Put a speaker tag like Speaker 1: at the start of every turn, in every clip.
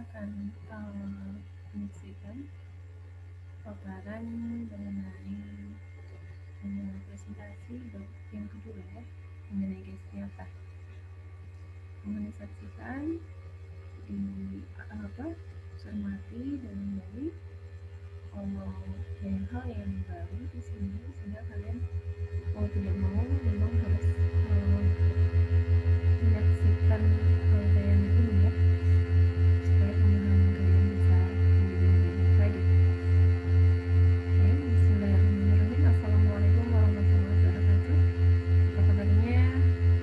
Speaker 1: akan menyaksikan paparan mengenai presentasi bab yang kedua ya, mengenai gas nyata. Mohon disaksikan, cermati dan baik banyak hal yang baru di sini sehingga kalian mau tidak mau memang harus menyaksikan tayangan ini ya, supaya pemahaman kalian bisa menjadi lebih baik lagi. Oke, bismillahirrahmanirrahim. Assalamualaikum warahmatullahi wabarakatuh. Apa kabarnya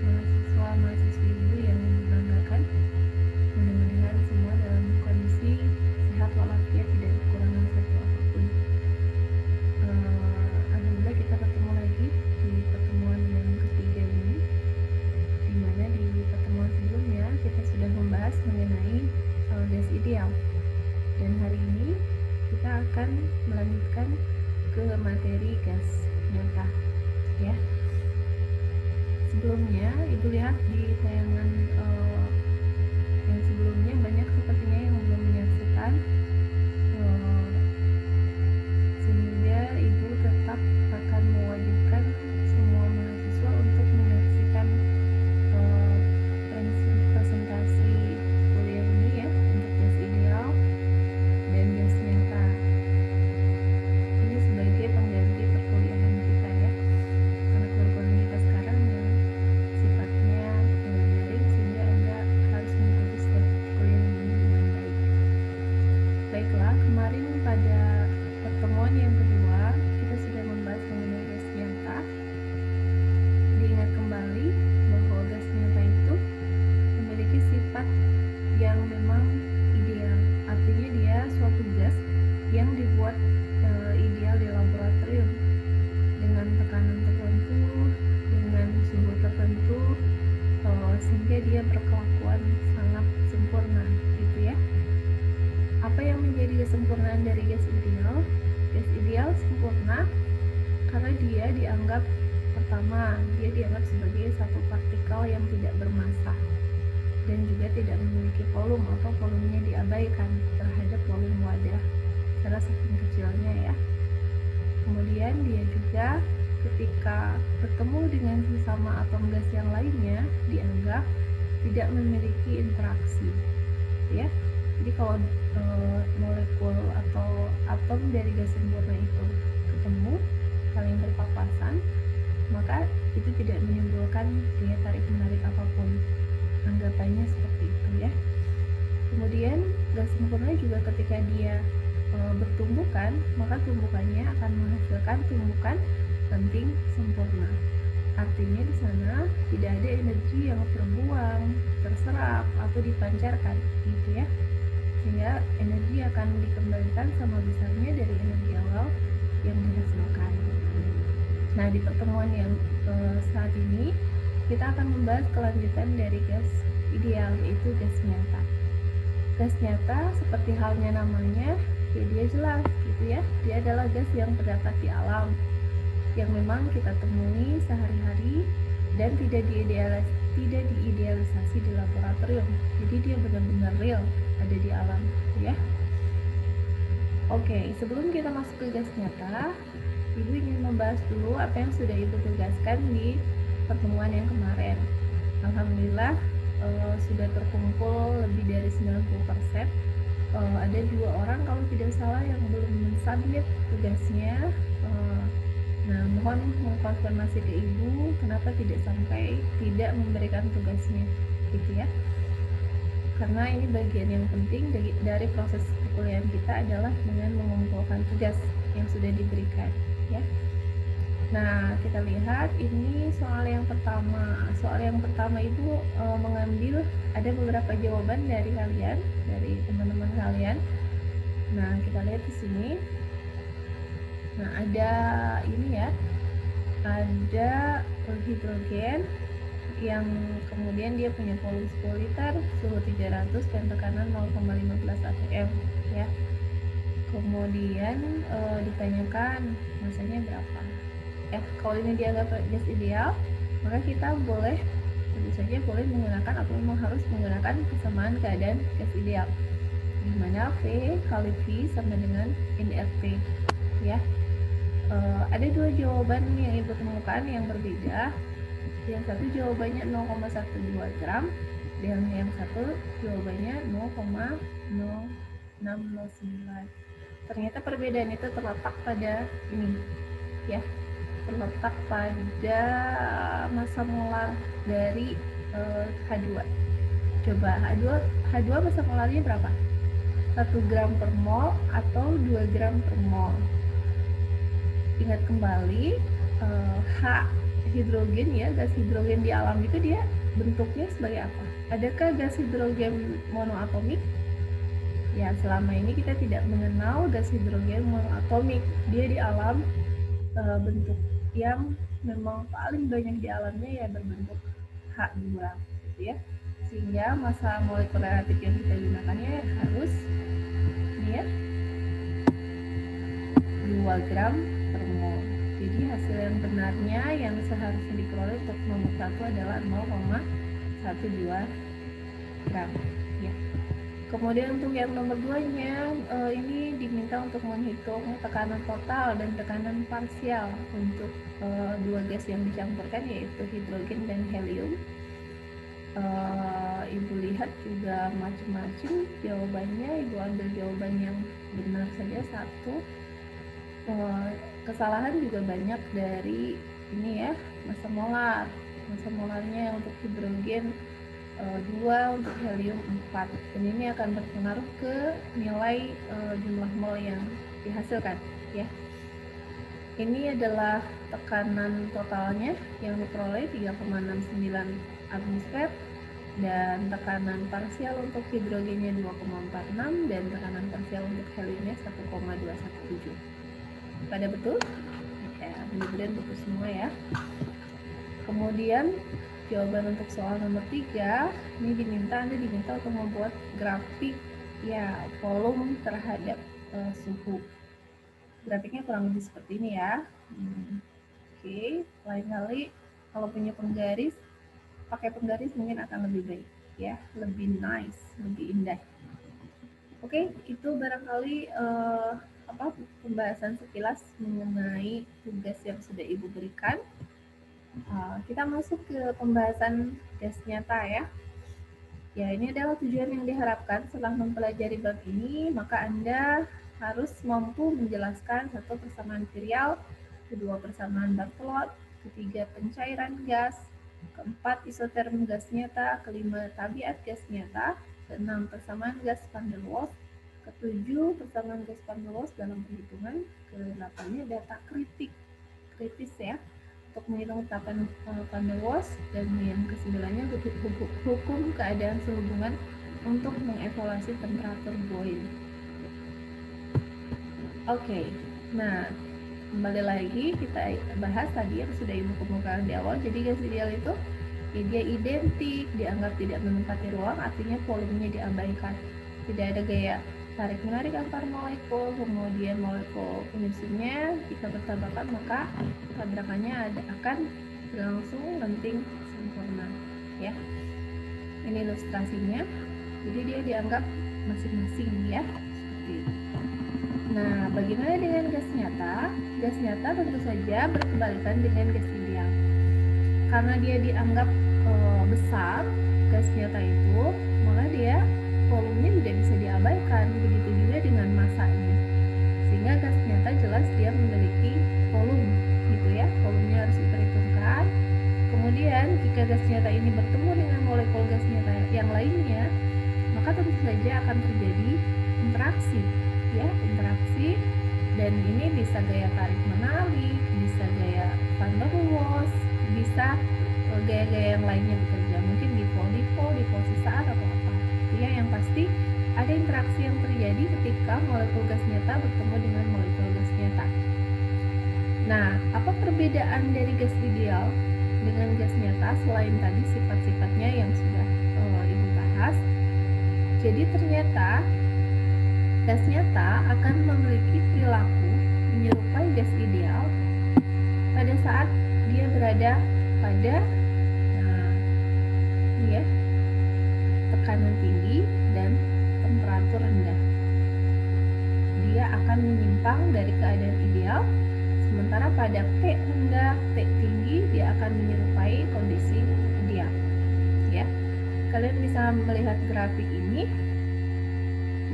Speaker 1: mahasiswa mahasiswi ibu yang membanggakan? Mudah-mudahan semua dalam kondisi sehat walafiat, tidak kekurangan satu apapun. Alhamdulillah kita ketemu lagi di pertemuan yang ketiga ini, dimana di pertemuan sebelumnya kita sudah membahas mengenai gas ideal, dan hari ini kita akan melanjutkan ke materi gas nyata ya. Sebelumnya ibu lihat di tayangan yang sebelumnya banyak sepertinya yang belum menyaksikan, sehingga ibu tetap akan mewajibkan semua mahasiswa untuk menyaksikan presentasi kuliah ini ya, untuk gas ideal dan gas nyata. Ini sebagai pengganti perkuliahan kita ya, karena kurikulum kita sekarang yang sifatnya daring, sehingga Anda harus mengikuti setiap kuliah ini dengan baik. Baiklah, kemarin pada pertemuan yang kedua kita sudah membahas mengenai gas nyata. Diingat kembali bahwa gas nyata itu memiliki sifat yang memang ideal, artinya dia suatu gas yang dibuat ideal di laboratorium dengan tekanan tertentu, dengan suhu tertentu, sehingga dia berkelakuan sangat sempurna gitu ya. Apa yang menjadi kesempurnaan dari gas ideal? Gas ideal sempurna karena dia dianggap, pertama, dia dianggap sebagai satu partikel yang tidak bermassa dan juga tidak memiliki volume atau volumenya diabaikan terhadap volume wadah karena saking kecilnya ya. Kemudian dia juga ketika bertemu dengan sesama atom gas yang lainnya dianggap tidak memiliki interaksi ya. Jadi kalau molekul atau atom dari gas sempurna itu ketemu saling berpapasan, maka itu tidak menimbulkan daya tarik menarik apapun. Anggapannya seperti itu ya. Kemudian gas sempurna juga ketika dia bertumbukan, maka tumbukannya akan menghasilkan tumbukan lenting sempurna. Artinya di sana tidak ada energi yang terbuang, terserap atau dipancarkan gitu ya. Sehingga energi akan dikembalikan sama besarnya dari energi awal yang dihasilkan. Nah, di pertemuan yang saat ini kita akan membahas kelanjutan dari gas ideal, yaitu gas nyata. Gas nyata seperti halnya namanya, ya dia jelas gitu ya. Dia adalah gas yang terdapat di alam, yang memang kita temui sehari-hari dan tidak diidealisasi di laboratorium. Jadi dia benar-benar real ada di alam ya. Oke, sebelum kita masuk ke gas nyata, Ibu ingin membahas dulu apa yang sudah Ibu tugaskan di pertemuan yang kemarin. Alhamdulillah sudah terkumpul lebih dari 90%. Ada 2 orang kalau tidak salah yang belum mensubmit tugasnya. Nah, mohon mengkonfirmasi ke Ibu kenapa tidak sampai tidak memberikan tugasnya gitu ya. Karena ini bagian yang penting dari proses perkuliahan kita adalah dengan mengumpulkan tugas yang sudah diberikan ya. Nah, kita lihat ini soal yang pertama. Soal yang pertama Ibu mengambil ada beberapa jawaban dari kalian, dari teman-teman kalian. Nah, kita lihat di sini. Nah, ada ini ya. Ada hidrogen yang kemudian dia punya volume 10 liter, suhu 300 dan tekanan 0,15 atm ya. Kemudian ditanyakan masanya berapa. Kalau ini dianggap gas ideal, maka kita boleh tentu saja boleh menggunakan atau memang harus menggunakan kesamaan keadaan gas ideal. di mana V kali V sama dengan INRT ya. Ada dua jawaban yang Ibu temukan yang berbeda. Yang satu jawabannya 0,12 gram, dan yang satu jawabannya 0,0609. Ternyata perbedaan itu terletak pada ini ya, terletak pada massa molar dari H2. Coba H2 massa molarnya berapa? 1 gram per mol atau 2 gram per mol? Ingat kembali, H hidrogen ya, gas hidrogen di alam itu dia bentuknya sebagai apa? Adakah gas hidrogen monoatomik? Ya, selama ini kita tidak mengenal gas hidrogen monoatomik. Dia di alam bentuk yang memang paling banyak di alamnya ya berbentuk H2 gitu ya. Sehingga massa molekuler reaktif yang kita gunakannya harus ini ya, 2 gram per mol. Jadi hasil yang benarnya yang seharusnya diperoleh untuk nomor 1 adalah 0,12 gram ya. Kemudian untuk yang nomor 2-nya ini diminta untuk menghitung tekanan total dan tekanan parsial untuk dua gas yang dicampurkan, yaitu hidrogen dan helium. Ibu lihat juga macam-macam jawabannya. Ibu ambil jawaban yang benar saja satu. Kesalahan juga banyak dari ini ya, massa molar. Massa molarnya untuk hidrogen 2, untuk helium 4, dan ini akan berpengaruh ke nilai jumlah mol yang dihasilkan ya. Ini adalah tekanan totalnya yang diperoleh 3,69 atmosfer, dan tekanan parsial untuk hidrogennya 2,46, dan tekanan parsial untuk heliumnya 1,217. Pada betul? Ya, mudah-mudahan betul semua ya. Kemudian jawaban untuk soal nomor 3, ini Anda diminta untuk membuat grafik ya volume terhadap suhu. Grafiknya kurang lebih seperti ini ya. Oke, lain kali kalau punya penggaris, pakai penggaris mungkin akan lebih baik ya, lebih nice, lebih indah. Oke, itu barangkali pembahasan sekilas mengenai tugas yang sudah Ibu berikan. Kita masuk ke pembahasan gas nyata ya. Ya, ini adalah tujuan yang diharapkan setelah mempelajari bab ini, maka Anda harus mampu menjelaskan satu persamaan virial, kedua persamaan Barthelot, ketiga pencairan gas, keempat isoterm gas nyata, kelima tabiat gas nyata, keenam persamaan gas van der Waals, ketujuh persamaan gas van der Waals dalam perhitungan, kedelapannya data kritis ya, untuk menghitung tetapan van der Waals, dan yang kesembilannya hukum keadaan sehubungan untuk mengevaluasi temperatur Boyle. Oke, nah kembali lagi kita bahas tadi yang sudah Ibu kemukakan di awal. Jadi gas ideal itu ya, dia identik, dianggap tidak menempati ruang, artinya volumenya diabaikan. Tidak ada gaya tarik menarik antar molekul, kemudian molekul penyusunnya jika bertabrakan maka tabrakannya akan berlangsung lenting sempurna ya. Ini ilustrasinya. Jadi dia dianggap masing-masing ya, seperti itu. Nah, bagaimana dengan gas nyata? Gas nyata tentu saja berkebalikan dengan gas ideal. Karena dia dianggap besar, gas nyata itu, maka dia volumenya tidak bisa diabaikan. Begitu juga dengan masanya. Sehingga gas nyata jelas dia memiliki volume, gitu ya. Volumenya harus diperhitungkan. Kemudian, jika gas nyata ini bertemu dengan molekul gas nyata yang lainnya, maka tentu saja akan terjadi interaksi. Ya, interaksi, dan ini bisa gaya tarik menarik, bisa gaya van der Waals, bisa gaya-gaya yang lainnya bekerja, mungkin dipol, saat atau apa. Ya, yang pasti ada interaksi yang terjadi ketika molekul gas nyata bertemu dengan molekul gas nyata. Nah, apa perbedaan dari gas ideal dengan gas nyata selain tadi sifat-sifatnya yang sudah Ibu bahas? Jadi ternyata gas nyata akan memiliki perilaku menyerupai gas ideal pada saat dia berada pada tekanan tinggi dan temperatur rendah. Dia akan menyimpang dari keadaan ideal, sementara pada P rendah, T tinggi, dia akan menyerupai kondisi ideal. Ya, kalian bisa melihat grafik ini.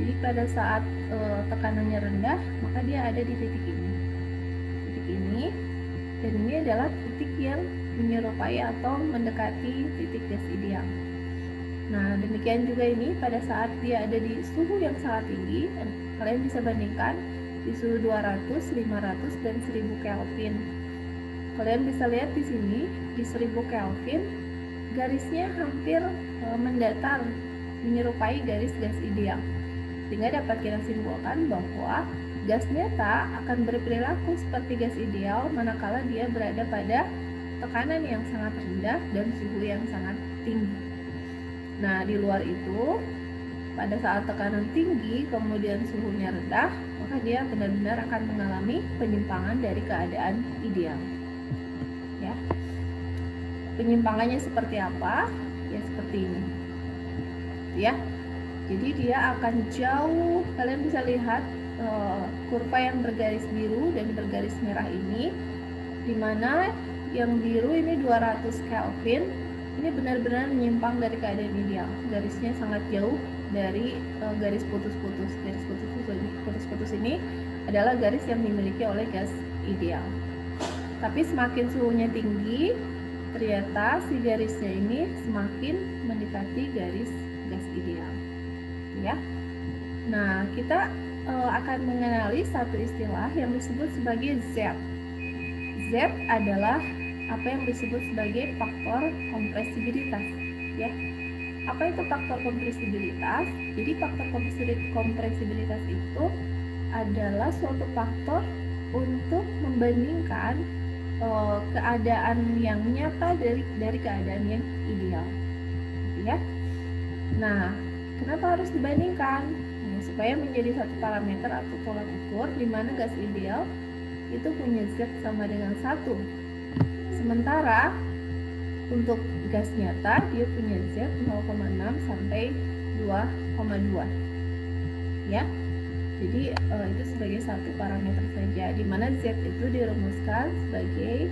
Speaker 1: Jadi pada saat tekanannya rendah, maka dia ada di titik ini. Titik ini, dan ini adalah titik yang menyerupai atau mendekati titik gas ideal. Nah, demikian juga ini pada saat dia ada di suhu yang sangat tinggi, kalian bisa bandingkan di suhu 200, 500, dan 1000 Kelvin. Kalian bisa lihat di sini, di 1000 Kelvin, garisnya hampir mendatar, menyerupai garis gas ideal. Sehingga dapat kita simpulkan bahwa gas nyata akan berperilaku seperti gas ideal manakala dia berada pada tekanan yang sangat rendah dan suhu yang sangat tinggi. Nah, di luar itu, pada saat tekanan tinggi kemudian suhunya rendah, maka dia benar-benar akan mengalami penyimpangan dari keadaan ideal. Ya. Penyimpangannya seperti apa? Ya seperti ini. Ya. Jadi dia akan jauh, kalian bisa lihat kurva yang bergaris biru dan bergaris merah ini, di mana yang biru ini 200 Kelvin, ini benar-benar menyimpang dari keadaan ideal. Garisnya sangat jauh dari garis putus-putus. Garis putus-putus ini adalah garis yang dimiliki oleh gas ideal. Tapi semakin suhunya tinggi, ternyata si garisnya ini semakin mendekati garis gas ideal. Ya. Nah, kita akan mengenali satu istilah yang disebut sebagai Z. Z adalah apa yang disebut sebagai faktor kompresibilitas. Ya. Apa itu faktor kompresibilitas? Jadi faktor kompresibilitas itu adalah suatu faktor untuk membandingkan keadaan yang nyata dari keadaan yang ideal. Ya. Nah, kenapa harus dibandingkan? Nah, supaya menjadi satu parameter atau tolak ukur di mana gas ideal itu punya Z sama dengan 1. Sementara untuk gas nyata dia punya Z 0,6 sampai 2,2. Ya. Jadi itu sebagai satu parameter saja, di mana Z itu dirumuskan sebagai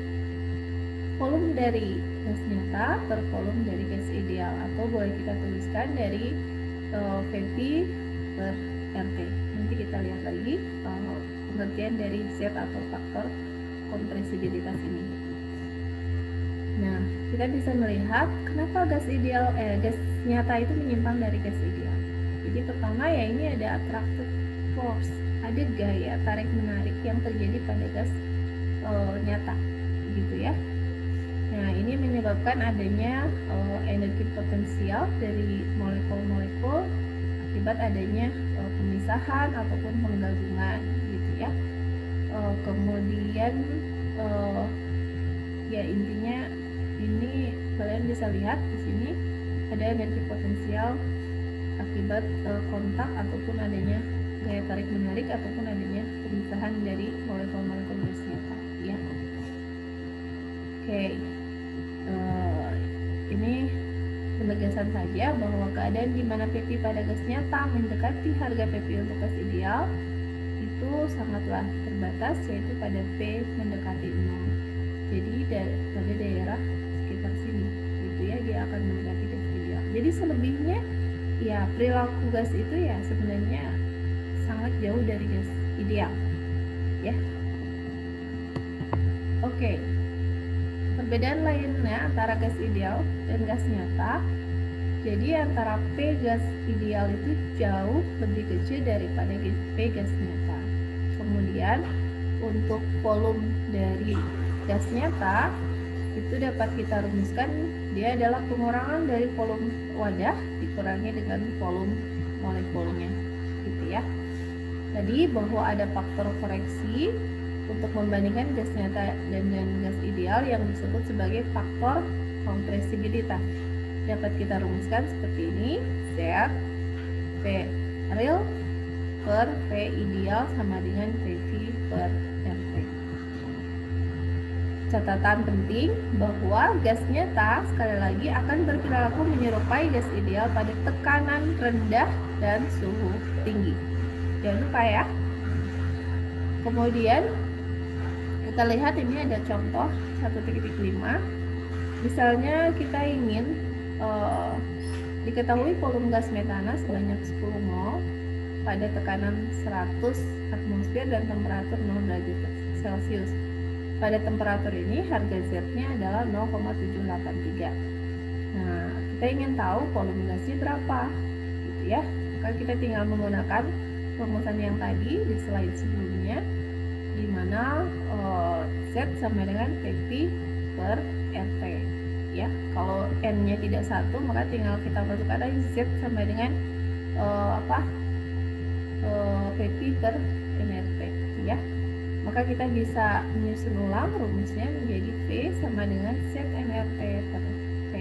Speaker 1: volume dari gas nyata per volume dari gas ideal, atau boleh kita tuliskan dari VP per RT. Nanti kita lihat lagi pengertian dari Z atau faktor kompresibilitas ini. Nah, kita bisa melihat kenapa gas nyata itu menyimpang dari gas ideal. Jadi pertama ya, ini ada attractive force, ada gaya tarik menarik yang terjadi pada gas nyata, gitu ya. Nah, ini menyebabkan adanya energi potensial dari molekul-molekul akibat adanya pemisahan ataupun penggabungan, gitu ya. Kemudian ya intinya ini kalian bisa lihat di sini ada energi potensial akibat kontak ataupun adanya gaya tarik menarik ataupun adanya pemisahan dari molekul-molekul gas nyata, ya. Oke. Ini penegasan saja bahwa keadaan di mana PP pada gas nyata mendekati harga PP untuk gas ideal itu sangatlah terbatas, yaitu pada P mendekati 0. Jadi pada daerah sekitar sini, gitu ya, dia akan mendekati gas ideal. Jadi selebihnya ya perilaku gas itu ya sebenarnya sangat jauh dari gas ideal, ya. Oke. Perbedaan lainnya antara gas ideal dan gas nyata, jadi antara P gas ideal itu jauh lebih kecil daripada P gas nyata. Kemudian untuk volume dari gas nyata itu dapat kita rumuskan, dia adalah pengurangan dari volume wadah dikurangi dengan volume molekulnya, gitu ya. Tadi bahwa ada faktor koreksi untuk membandingkan gas nyata dengan gas ideal yang disebut sebagai faktor kompresibilitas. Dapat kita rumuskan seperti ini, Z P real per P ideal sama dengan PV per RT. Catatan penting bahwa gas nyata sekali lagi akan berperilaku menyerupai gas ideal pada tekanan rendah dan suhu tinggi. Jangan lupa ya. Kemudian kita lihat ini ada contoh 1.5. Misalnya kita ingin diketahui volume gas metana sebanyak 10 mol pada tekanan 100 atmosfer dan temperatur 0 derajat Celcius. Pada temperatur ini harga Z-nya adalah 0,783. Nah, kita ingin tahu volume gasnya berapa, gitu ya. Maka kita tinggal menggunakan rumusan yang tadi di slide sebelumnya, di mana Z sama dengan PP per RT. Ya, kalau N-nya tidak 1, maka tinggal kita masukkan aja Z sama dengan PP per nRT, ya. Maka kita bisa menyusun ulang rumusnya menjadi V sama dengan Z nRT per V.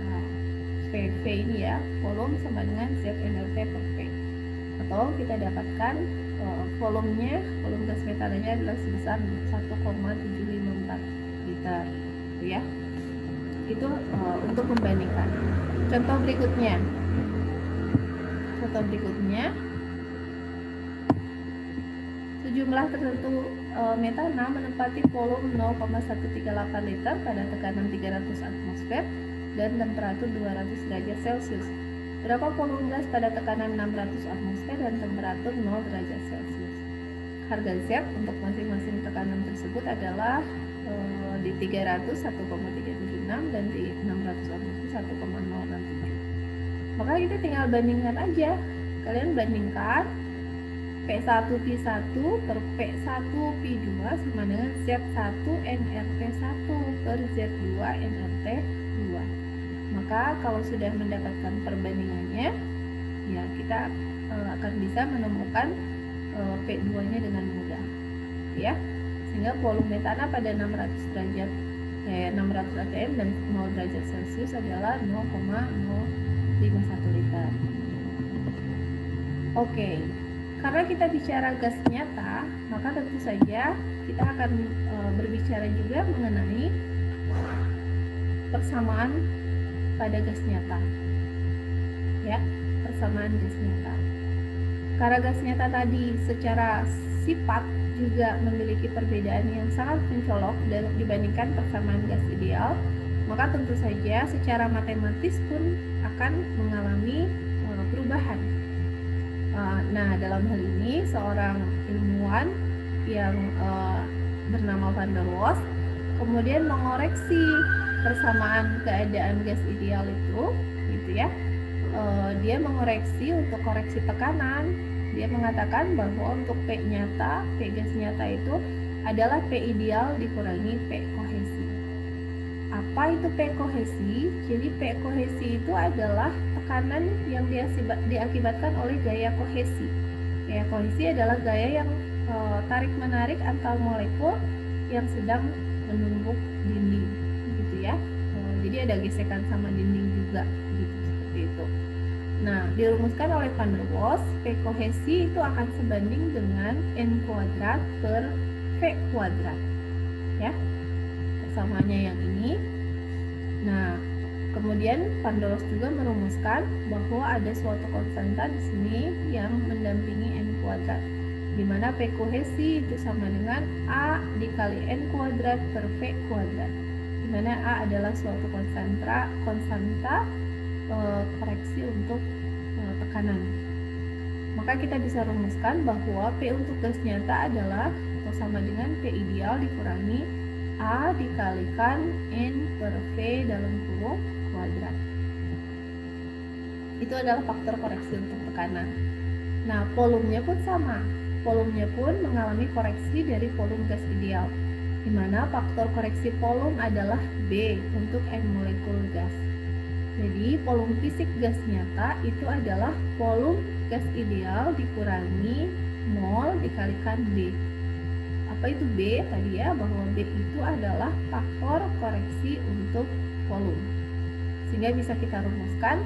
Speaker 1: Nah, V ini ya, volume sama dengan Z nRT per V. Atau kita dapatkan volume gas metananya adalah sebesar 1,754 liter, gitu ya. Itu untuk membandingkan. Contoh berikutnya, sejumlah tertentu metana menempati volume 0,138 liter pada tekanan 300 atmosfer dan temperatur 200 derajat Celcius. Berapa volume gas pada tekanan 600 atmosfer dan temperatur 0 derajat Celcius? Harga Z untuk masing-masing tekanan tersebut adalah di 300 1,376 dan di 600 atmosfer 1,067. Maka kita tinggal bandingkan aja. Kalian bandingkan P1 Pi1 per P1 Pi2 sama dengan Z1 nRT1 per Z2 nRT2. Maka kalau sudah mendapatkan perbandingannya, ya kita akan bisa menemukan P2-nya dengan mudah, ya. Sehingga volume metana pada 600 atm dan 0 derajat Celcius adalah 0,051 liter. Oke. Karena kita bicara gas nyata, maka tentu saja kita akan berbicara juga mengenai persamaan pada gas nyata. Ya, persamaan gas nyata. Karena gas nyata tadi secara sifat juga memiliki perbedaan yang sangat mencolok dibandingkan persamaan gas ideal, maka tentu saja secara matematis pun akan mengalami perubahan. Nah, dalam hal ini seorang ilmuwan yang bernama Van der Waals kemudian mengoreksi persamaan keadaan gas ideal itu, gitu ya. Dia mengoreksi untuk koreksi tekanan. Dia mengatakan bahwa untuk P gas nyata itu adalah P ideal dikurangi P kohesi. Apa itu P kohesi? Jadi P kohesi itu adalah tekanan yang diakibatkan oleh gaya kohesi. Gaya kohesi adalah gaya yang tarik-menarik antar molekul yang sedang menumbuk dinding, gitu ya. Jadi ada gesekan sama dinding juga, gitu, seperti itu. Nah, dirumuskan oleh Van der Waals, P kohesi itu akan sebanding dengan N kuadrat per V kuadrat, ya. Persamaannya yang ini. Nah, kemudian Van der Waals juga merumuskan bahwa ada suatu konstanta di sini yang mendampingi N kuadrat, di mana P kohesi itu sama dengan A dikali N kuadrat per V kuadrat, di mana A adalah suatu konstanta koreksi untuk tekanan. Maka kita bisa rumuskan bahwa P untuk gas nyata adalah atau sama dengan P ideal dikurangi A dikalikan N per V dalam kurung kuadrat. Itu adalah faktor koreksi untuk tekanan. Nah, volumenya pun sama. Volumenya pun mengalami koreksi dari volume gas ideal, di mana faktor koreksi volume adalah B untuk N molekul gas. Jadi, volume fisik gas nyata itu adalah volume gas ideal dikurangi mol dikalikan B. Apa itu B tadi ya? Bahwa B itu adalah faktor koreksi untuk volume. Sehingga bisa kita rumuskan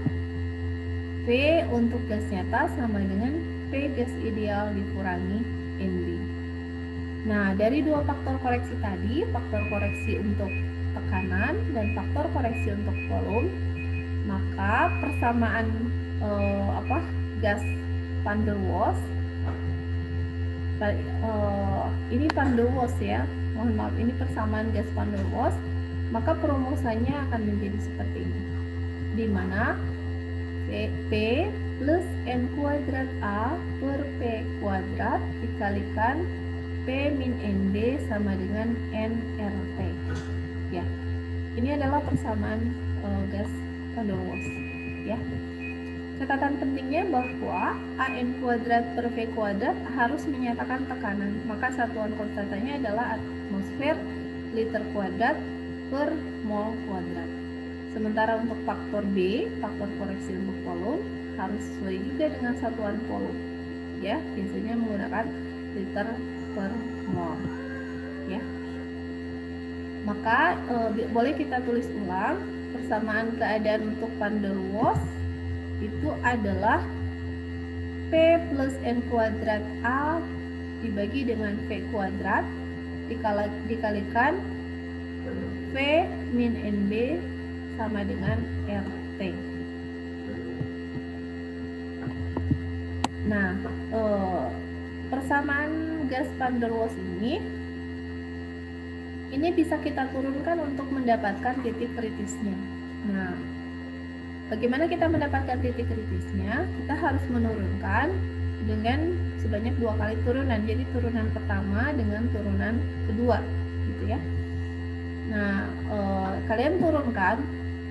Speaker 1: V untuk gas nyata sama dengan P gas ideal dikurangi NB. Nah, dari dua faktor koreksi tadi, faktor koreksi untuk tekanan dan faktor koreksi untuk volume, maka persamaan gas van der Waals, ini van der Waals ya, mohon maaf, ini persamaan gas van der Waals, maka perumusannya akan menjadi seperti ini, di mana P plus N kuadrat A per P kuadrat dikalikan P min ND sama dengan nRT. Ya, ini adalah persamaan gas van der Waals. Ya, catatan pentingnya bahwa AN kuadrat per V kuadrat harus menyatakan tekanan, maka satuan konstantanya adalah atmosfer liter kuadrat per mol kuadrat. Sementara untuk faktor B, faktor koreksi untuk volume, harus sesuai juga dengan satuan volume. Ya, biasanya menggunakan liter per mol. Ya. Maka boleh kita tulis ulang persamaan keadaan untuk van der Waals itu adalah P plus N kuadrat A dibagi dengan V kuadrat dikalikan V min NB sama dengan RT. Nah, persamaan gas van der Waals ini bisa kita turunkan untuk mendapatkan titik kritisnya. Nah, bagaimana kita mendapatkan titik kritisnya? Kita harus menurunkan dengan sebanyak 2 kali turunan. Jadi turunan pertama dengan turunan kedua, gitu ya. Nah, kalian turunkan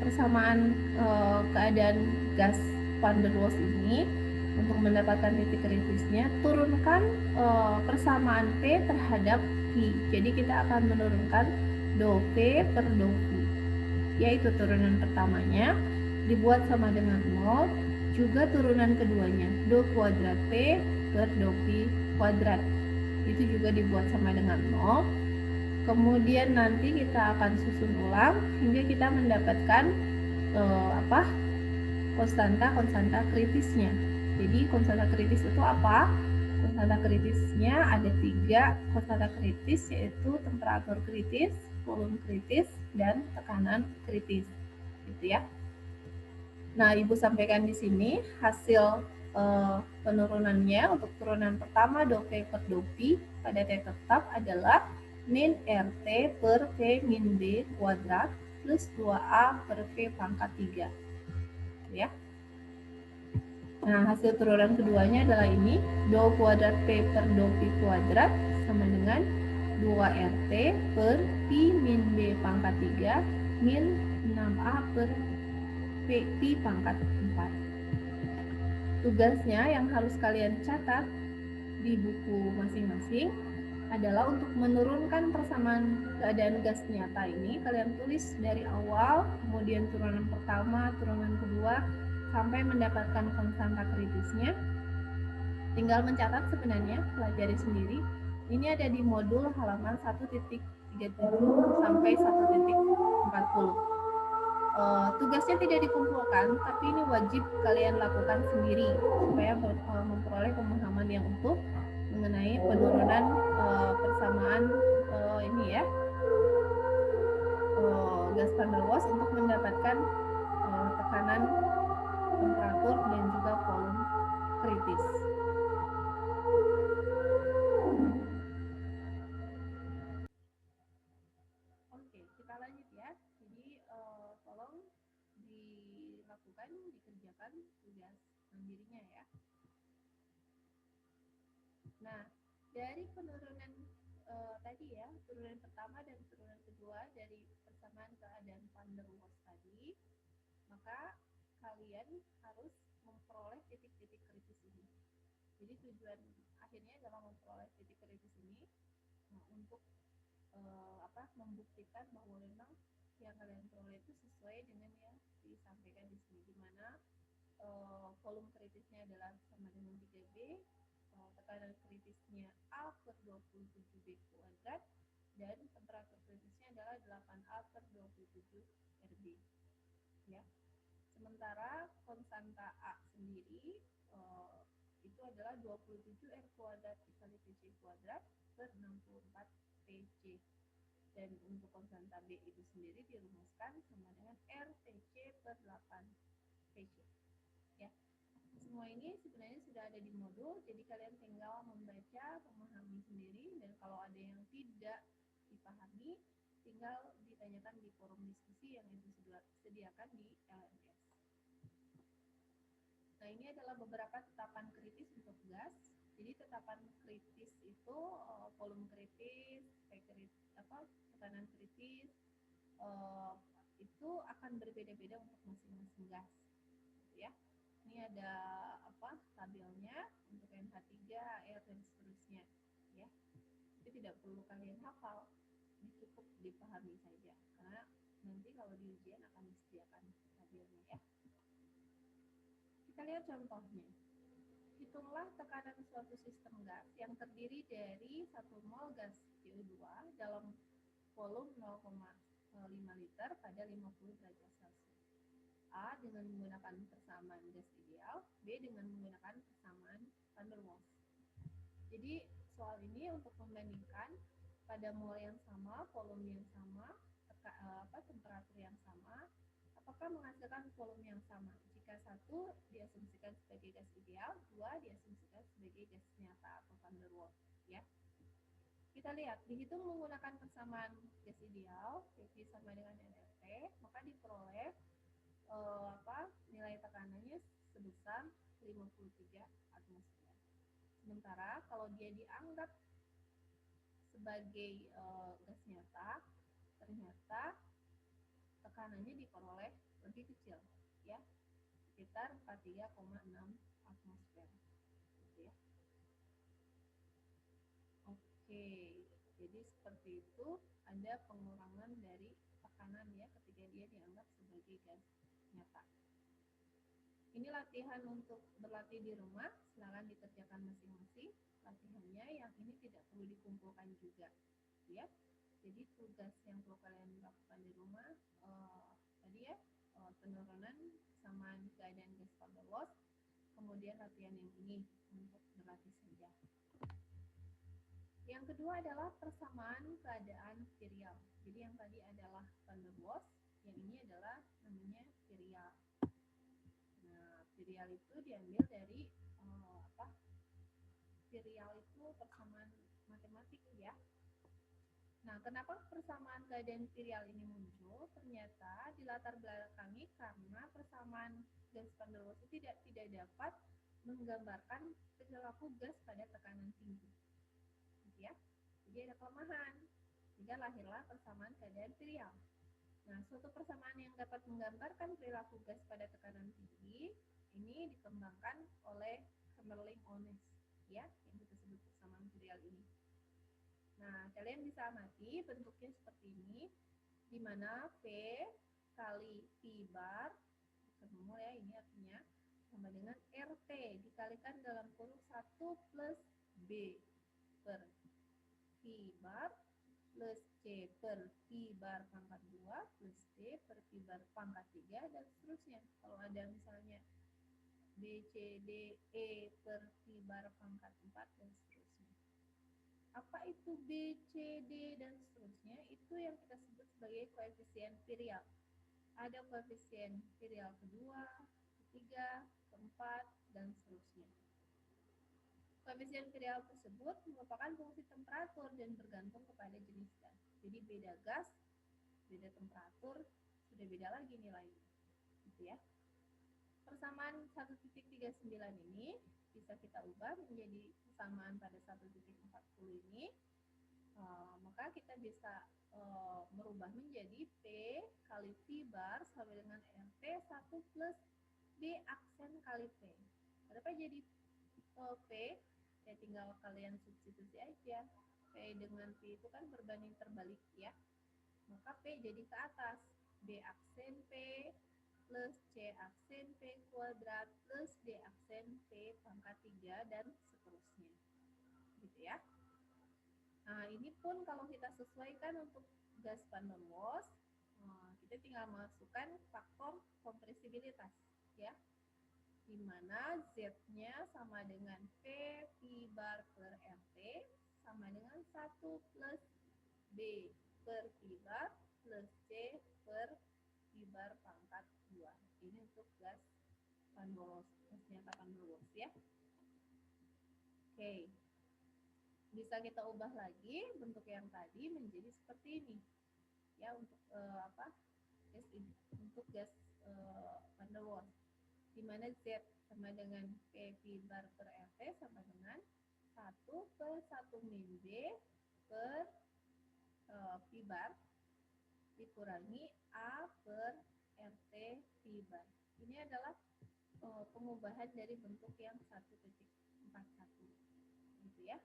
Speaker 1: persamaan keadaan gas van der Waals ini untuk mendapatkan titik kritisnya. Turunkan persamaan P terhadap V. Jadi kita akan menurunkan dou P per dou V. Yaitu turunan pertamanya dibuat sama dengan 0, juga turunan keduanya dou kuadrat P per dou V kuadrat, itu juga dibuat sama dengan 0. Kemudian nanti kita akan susun ulang hingga kita mendapatkan konstanta kritisnya. Jadi konstanta kritis itu apa? Konstanta kritisnya ada 3 konstanta kritis, yaitu temperatur kritis, volume kritis, dan tekanan kritis, gitu ya. Nah, Ibu sampaikan di sini hasil penurunannya untuk turunan pertama dou P per dou V pada T tetap adalah min RT per V min B kuadrat plus 2A per V pangkat 3. Ya. Nah, hasil turunan keduanya adalah ini, dou kuadrat P per dou V kuadrat sama dengan 2RT per P min B pangkat 3 min 6A per P pangkat 4. Tugasnya yang harus kalian catat di buku masing-masing adalah untuk menurunkan persamaan keadaan gas nyata ini. Kalian tulis dari awal, kemudian turunan pertama, turunan kedua, sampai mendapatkan konstanta kritisnya. Tinggal mencatat sebenarnya, pelajari sendiri. Ini ada di modul halaman 1.37 sampai 1.40. Tugasnya tidak dikumpulkan, tapi ini wajib kalian lakukan sendiri supaya memperoleh pemahaman yang utuh mengenai penurunan persamaan gas van der Waals untuk mendapatkan tekanan, temperatur, dan juga volume kritis. Oke, kita lanjut ya. Jadi tolong dilakukan, dikerjakan tugas mandirinya ya. Nah, dari penurunan tadi ya, turunan pertama dan turunan kedua dari persamaan keadaan van der Waals tadi, maka kalian harus memperoleh titik-titik kritis ini. Jadi tujuan akhirnya adalah memperoleh titik kritis ini untuk membuktikan bahwa memang yang kalian peroleh itu sesuai dengan yang disampaikan di sini, di mana volume kritisnya adalah sama dengan 3B, tekanan kritisnya A per 27B kuadrat, dan temperatur kritisnya adalah 8A per 27 RB. Ya. Sementara konstanta A sendiri itu adalah 27 R kuadrat dikali PC kuadrat per 64 Pc. Dan untuk konstanta B itu sendiri dirumuskan sama dengan RTC per 8 Pc. Ya. Semua ini sebenarnya sudah ada di modul, jadi kalian tinggal membaca, memahami sendiri, dan kalau ada yang tidak dipahami, tinggal ditanyakan di forum diskusi yang itu sediakan di LMS. Nah, ini adalah beberapa tetapan kritis untuk gas. Jadi tetapan kritis itu volume kritis, tekanan kritis, itu akan berbeda-beda untuk masing-masing gas, ya. Ini ada tabelnya untuk NH3, air dan seterusnya, ya. Itu tidak perlu kalian hafal, ini cukup dipahami saja karena nanti kalau di ujian akan disediakan tabelnya, ya. Kita lihat contohnya. Hitunglah tekanan suatu sistem gas yang terdiri dari 1 mol gas CO2 dalam volume 0,5 liter pada 50 derajat Celcius. A dengan menggunakan persamaan gas ideal, B dengan menggunakan persamaan van der Waals. Jadi soal ini untuk membandingkan pada mol yang sama, volume yang sama, temperatur yang sama, apakah menghasilkan volume yang sama? Jika 1 diasumsikan sebagai gas ideal, 2 diasumsikan sebagai gas nyata atau van der Waals, ya. Kita lihat, dihitung menggunakan persamaan gas ideal, PV sama dengan nRT, maka diperoleh nilai tekanannya sebesar 53 atmosfer. Sementara kalau dia dianggap sebagai gas nyata, ternyata tekanannya diperoleh lebih kecil, ya, sekitar 43,6 atmosfer, gitu ya. Oke, jadi seperti itu ada pengurangan dari tekanan, ya, ketika dia dianggap sebagai gas nyata. Ini latihan untuk berlatih di rumah, silakan dikerjakan masing-masing. Latihannya yang ini tidak perlu dikumpulkan juga, ya. Jadi tugas yang perlu kalian lakukan di rumah tadi, ya, penurunan kesamaan keadaan gas van der Waals, kemudian latihan yang ini untuk berlatih saja. Yang kedua adalah persamaan keadaan virial. Jadi yang tadi adalah van der Waals, yang ini adalah namanya virial. Nah, virial itu diambil dari virial itu persamaan matematik, ya. Nah, kenapa persamaan keadaan virial ini muncul? Ternyata dilatar belakangi karena persamaan gas van der Waals itu tidak dapat menggambarkan perilaku gas pada tekanan tinggi, gitu ya. Jadi ada kelemahan, sehingga lahirlah persamaan keadaan virial. Nah, suatu persamaan yang dapat menggambarkan perilaku gas pada tekanan tinggi ini dikembangkan oleh Kamerlingh-Onnes, ya, yang kita sebut persamaan virial ini. Nah, kalian bisa amati bentuknya seperti ini, di mana P kali P bar, ketemu, ya, ini artinya sama dengan RT dikalikan dalam kurung 1 plus B per P bar plus C per P bar pangkat 2 plus D per P bar pangkat 3 dan seterusnya. Kalau ada misalnya B, C, D, E per P bar pangkat 4 dan seterusnya. Apa itu B, C, D, dan seterusnya? Itu yang kita sebut sebagai koefisien virial. Ada koefisien virial kedua, ketiga, keempat, dan seterusnya. Koefisien virial tersebut merupakan fungsi temperatur dan bergantung kepada jenis gas. Jadi beda gas, beda temperatur, sudah beda lagi nilainya, gitu ya. Persamaan 1.39 ini bisa kita ubah menjadi persamaan pada 1.40 ini. Maka kita bisa merubah menjadi P kali P bar sama dengan RT 1 plus B aksen kali P. Kenapa jadi P? Ya tinggal kalian substitusi aja. P dengan P itu kan berbanding terbalik, ya. Maka P jadi ke atas. B aksen P plus C aksen P kuadrat plus D aksen P pangkat 3 dan seterusnya. Gitu ya. Nah, ini pun kalau kita sesuaikan untuk gas van der Waals, kita tinggal masukkan faktor kompresibilitas, ya. Di mana Z-nya sama dengan P bar per RT sama dengan 1 plus B per V bar plus C per V bar pangkat 2. Ini untuk gas Pandolos, senjata Pandolos ya. Oke. Bisa kita ubah lagi bentuk yang tadi menjadi seperti ini. Ya, untuk gas ini, untuk gas Van der Waals, di mana Z sama dengan PV bar per RT sama dengan 1 per 1 min B per V bar dikurangi A per RT V bar. Ini adalah pengubahan dari bentuk yang 1.41 gitu ya.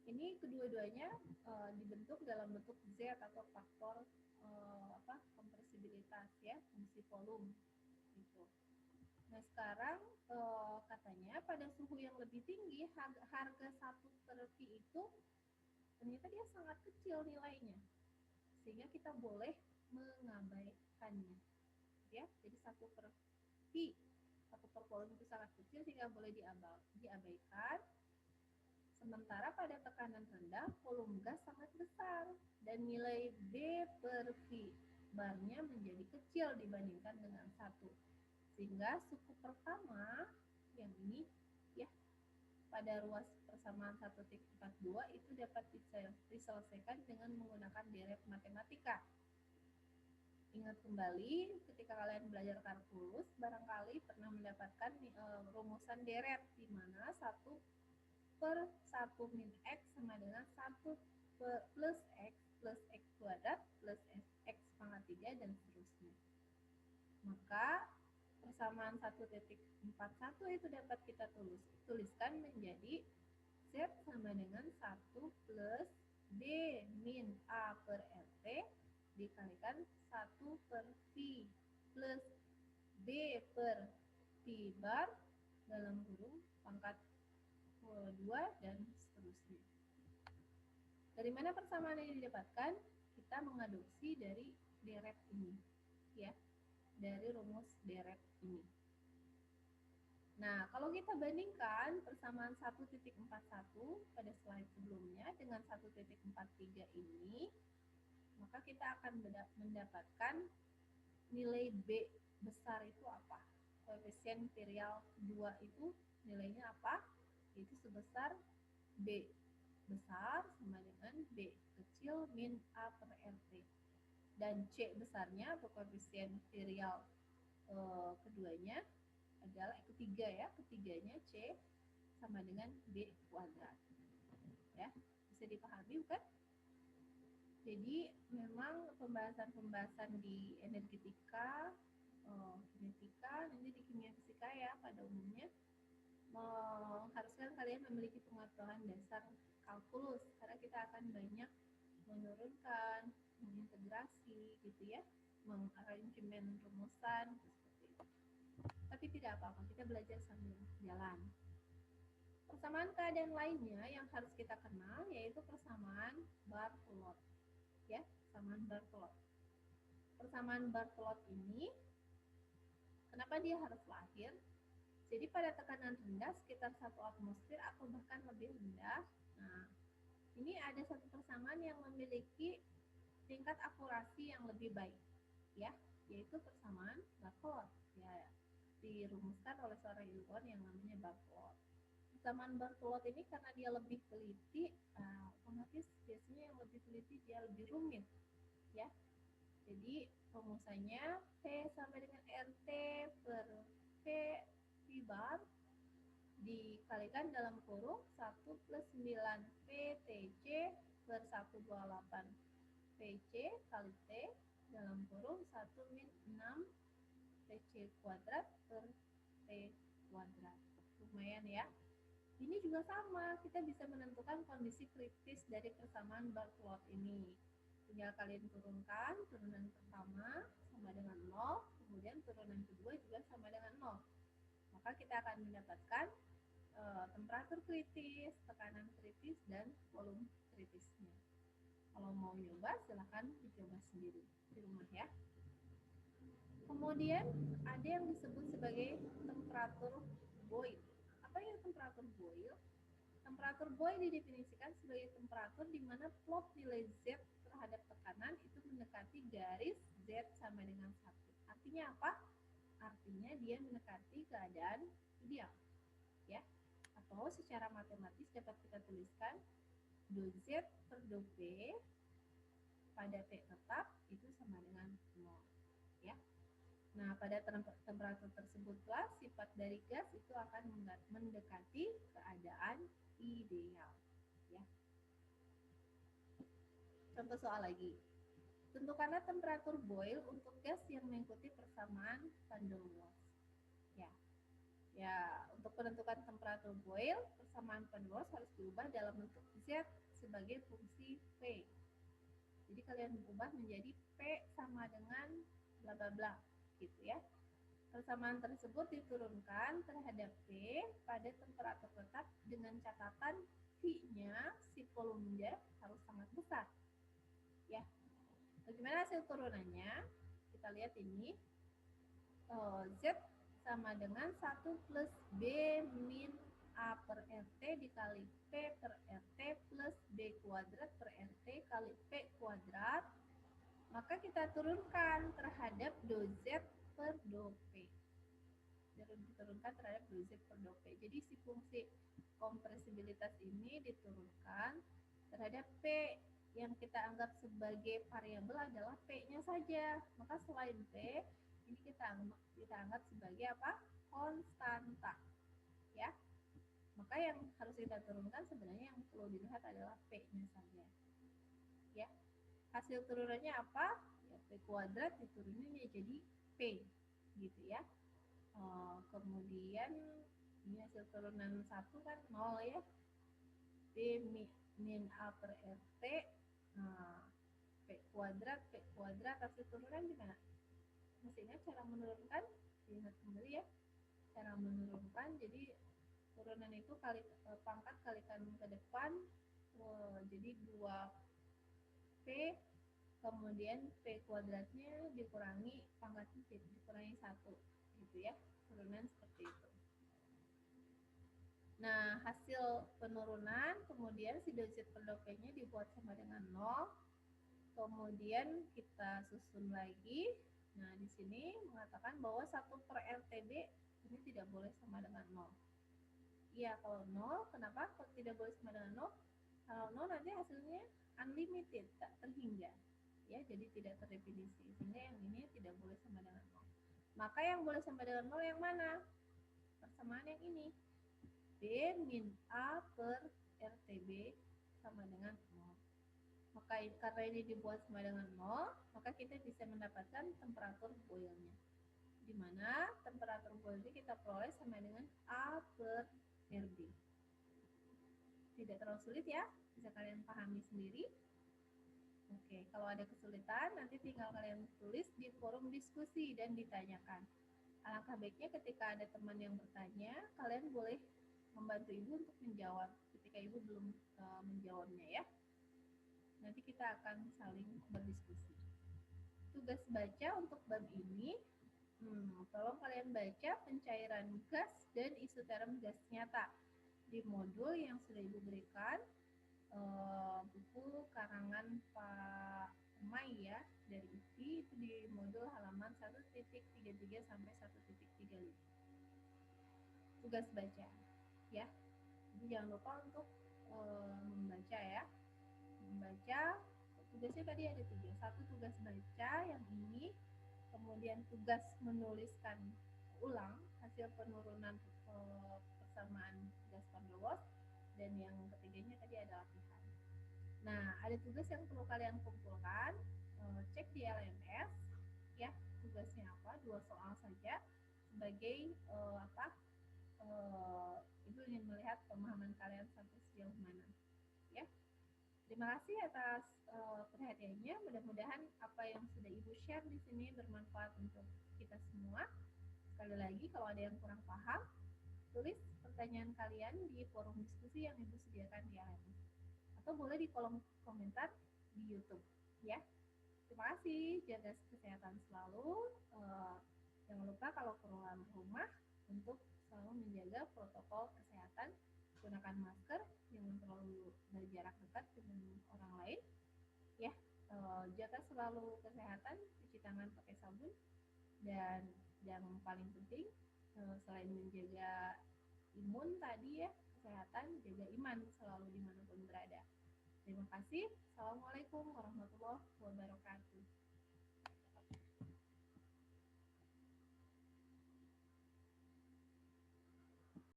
Speaker 1: Ini kedua-duanya dibentuk dalam bentuk Z atau faktor kompresibilitas ya, fungsi volume gitu. Nah, sekarang katanya pada suhu yang lebih tinggi harga 1 per V itu ternyata dia sangat kecil nilainya, sehingga kita boleh mengabaikannya ya. Jadi 1 per V, 1 per volume itu sangat kecil sehingga boleh diabaikan. Sementara pada tekanan rendah, volume gas sangat besar dan nilai B per V barnya menjadi kecil dibandingkan dengan 1. Sehingga suku pertama yang ini ya, pada ruas persamaan 1.42 itu dapat diselesaikan dengan menggunakan deret matematika. Ingat kembali ketika kalian belajar kalkulus, barangkali pernah mendapatkan rumusan deret di mana 1 per 1 min X sama dengan 1 plus X kuadrat plus X pangkat 3 dan seterusnya. Maka persamaan 1.41 itu dapat kita tuliskan menjadi Z sama dengan 1 plus B min A per RT dikalikan 1 per V plus B per V bar dalam kurung pangkat 2 dan seterusnya. Dari mana persamaan ini didapatkan? Kita mengadopsi dari deret ini ya, dari rumus deret ini. Nah, kalau kita bandingkan persamaan 1.41 pada slide sebelumnya dengan 1.43 ini, maka kita akan mendapatkan nilai B besar itu apa? Koefisien imperial 2 itu nilainya apa? Itu sebesar B besar sama dengan B kecil min A per RT. Dan C besarnya atau koefisien imperial keduanya adalah ketiganya C sama dengan B kuadrat. Ya, bisa dipahami bukan? Jadi memang pembahasan di energetika, kinetika, nanti di kimia fisika ya pada umumnya mengharuskan kalian memiliki pengetahuan dasar kalkulus karena kita akan banyak menurunkan, mengintegrasi gitu ya, mengaransemen rumusan seperti itu. Tapi tidak apa-apa, kita belajar sambil jalan. Persamaan keadaan lainnya yang harus kita kenal yaitu persamaan Barthelot. Ya, persamaan Barthelot. Persamaan Barthelot ini kenapa dia harus lahir? Jadi pada tekanan rendah sekitar 1 atmosfer atau bahkan lebih rendah. Nah, ini ada satu persamaan yang memiliki tingkat akurasi yang lebih baik, ya, yaitu persamaan Barthelot. Ya, dirumuskan oleh seorang ilmuwan yang namanya Barthelot. Persamaan Barthelot ini karena dia lebih teliti, otomatis biasanya yang lebih teliti dia lebih rumit, ya. Jadi rumusannya P sama dengan RT per P V bar dikalikan dalam kurung 1 plus 9 PTC per 128 PC kali T dalam kurung 1 min 6 PC kuadrat per T kuadrat. Lumayan ya. Ini juga sama, kita bisa menentukan kondisi kritis dari persamaan Barthelot ini. Tinggal kalian turunkan, turunan pertama sama dengan 0, kemudian turunan kedua juga sama dengan 0. Maka kita akan mendapatkan temperatur kritis, tekanan kritis, dan volume kritisnya. Kalau mau nyoba, silahkan dicoba sendiri di rumah ya. Kemudian ada yang disebut sebagai temperatur Boyle. Apa yang temperatur Boyle? Temperatur boil didefinisikan sebagai temperatur di mana plot nilai Z terhadap tekanan itu mendekati garis Z sama dengan 1. Artinya apa? Artinya dia mendekati keadaan ideal, ya. Atau secara matematis dapat kita tuliskan dou Z per dou P pada P tetap itu sama dengan 0, ya. Nah, pada temperatur tersebutlah sifat dari gas itu akan mendekati keadaan ideal, ya. Contoh soal lagi. Tentukanlah temperatur boil untuk gas yang mengikuti persamaan Van der Waals. Ya, untuk menentukan temperatur boil, persamaan Van der Waals harus diubah dalam bentuk Z sebagai fungsi P. Jadi kalian ubah menjadi P sama dengan bla bla bla, gitu ya. Persamaan tersebut diturunkan terhadap P pada temperatur tetap dengan catatan V-nya si volumenya harus sangat besar. Ya. Bagaimana hasil turunannya? Kita lihat ini. Z sama dengan 1 plus B min A per RT dikali P per RT plus B kuadrat per RT kali P kuadrat. Maka kita turunkan terhadap dou Z per dou P. Diturunkan terhadap dou Z per dou P. Jadi si fungsi kompresibilitas ini diturunkan terhadap P yang kita anggap sebagai variabel adalah P-nya saja. Maka selain P, ini kita anggap sebagai apa? Konstanta. Ya. Maka yang harus kita turunkan sebenarnya yang perlu dilihat adalah P-nya saja. Ya. Hasil turunannya apa? Ya, P kuadrat diturunin jadi P. Gitu ya. Kemudian ini hasil turunan 1 kan 0 ya. P min A per RT. Nah, P kuadrat hasil turunan gimana? Masih ingat cara menurunkan? Ingat kembali ya. Cara menurunkan, jadi turunan itu pangkat kalikan ke depan. Jadi 2P, kemudian P kuadratnya dikurangi pangkatnya dikurangi 1. Gitu ya. Turunan seperti itu. Nah, hasil penurunan, kemudian si dou Z per dou P-nya dibuat sama dengan 0. Kemudian kita susun lagi. Nah, di sini mengatakan bahwa 1 per RTB ini tidak boleh sama dengan 0. Iya, kalau 0, kenapa kok tidak boleh sama dengan 0? Kalau 0 nanti hasilnya unlimited, tak terhingga. Ya, jadi tidak terdefinisi. Sehingga yang ini tidak boleh sama dengan 0. Maka yang boleh sama dengan 0 yang mana? Persamaan yang ini. B min A per RTB sama dengan 0. Maka karena ini dibuat sama dengan 0, maka kita bisa mendapatkan temperatur boilnya. Di mana temperatur boilnya kita peroleh sama dengan A per RB. Tidak terlalu sulit ya, bisa kalian pahami sendiri. Oke, kalau ada kesulitan nanti tinggal kalian tulis di forum diskusi dan ditanyakan. Alangkah baiknya ketika ada teman yang bertanya, kalian boleh membantu ibu untuk menjawab ketika ibu belum menjawabnya ya. Nanti kita akan saling berdiskusi. Tugas baca untuk bab ini, tolong kalian baca pencairan gas dan isoterm gas nyata di modul yang sudah ibu berikan, buku karangan Pak Mai ya dari IPI, itu di modul halaman 1.33 sampai 1.35. Tugas baca ya. Jadi jangan lupa untuk membaca ya. Membaca, tugasnya tadi ada 3. 1 tugas baca yang ini, kemudian tugas menuliskan ulang hasil penurunan persamaan gas Van der Waals, dan yang ketiganya tadi ada latihan. Nah, ada tugas yang perlu kalian kumpulkan, cek di LMS ya, tugasnya apa, 2 soal saja sebagai ibu ingin melihat pemahaman kalian sampai sejauh mana ya. Terima kasih atas perhatiannya. Mudah-mudahan apa yang sudah ibu share di sini bermanfaat untuk kita semua. Sekali lagi, kalau ada yang kurang paham, tulis pertanyaan kalian di forum diskusi yang ibu sediakan di LMS, atau boleh di kolom komentar di YouTube ya. Terima kasih, jaga kesehatan selalu. Jangan lupa kalau keluar rumah untuk selalu menjaga protokol kesehatan gunakan masker, jangan terlalu berjarak dekat dengan orang lain, ya. Jaga selalu kesehatan, cuci tangan pakai sabun, dan yang paling penting selain menjaga imun tadi ya, kesehatan, jaga iman selalu dimanapun berada. Terima kasih. Assalamualaikum warahmatullahi wabarakatuh.